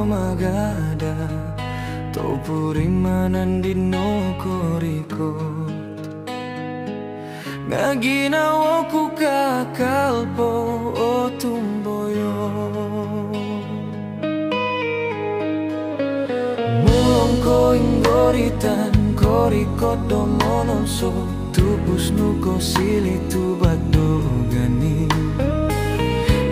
magada to purimanan dino korikot nga ginawa ko kakalpo o tumboyo mulong ko inggoritan korikot do mononso tupus nuko sili tubag do ganin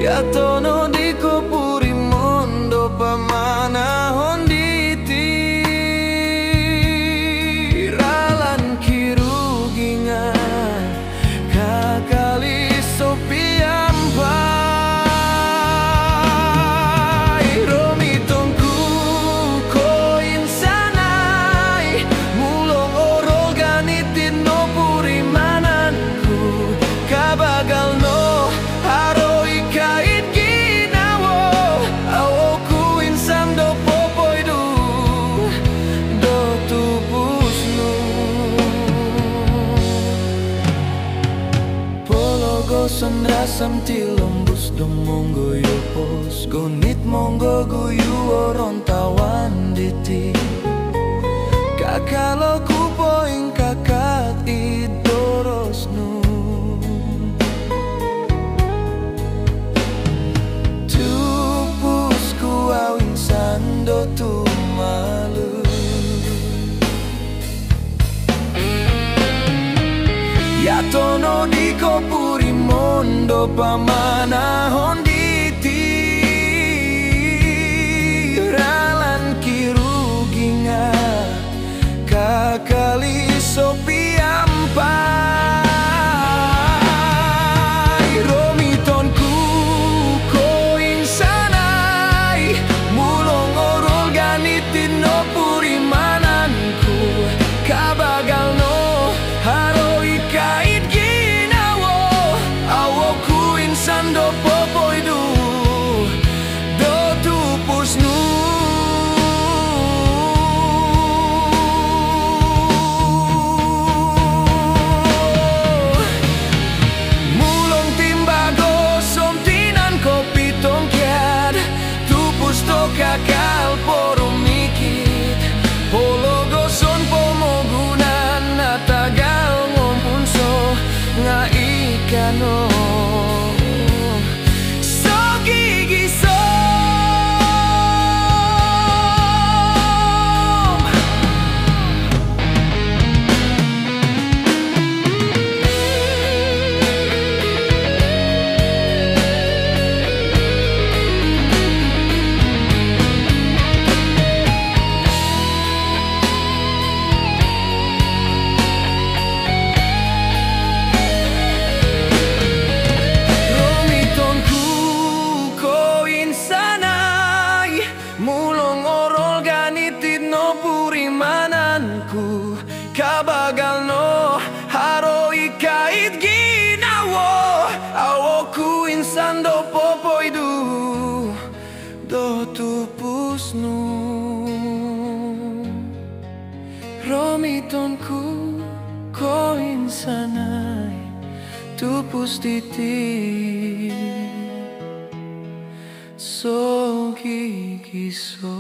ya tono di ko puri mondo pamanahon diti ralan kirugi nga kakali sopiampai romitongku ko insanai mulong orol ganitin no puri mananku kabagal no son rasam tilombus dong monggo yopos gonit monggo guyu oron tawan diti kakalo kupoing kakat idoros nu tupus kuawing sando tu malu ya tono di kopuri mondo pamanahon diti ralan kirugi nga kakali sopiampai romitonku ko insanai mulong orol ganitin no puri mananku kabagal no haroi kait ginawo awoku insan do popoidu do tupus nu mulong timbago somtinan kopi tongkiat tupus to kakal porumikit pologo son pomogunan natagal ngompunso nga ikano so gigisom mulong orol ganitin no puri mananku kabagal no haroi kait ginawo awoku insan do popoidu do tupus nu romitonku ko insanai tupus titi so gigiso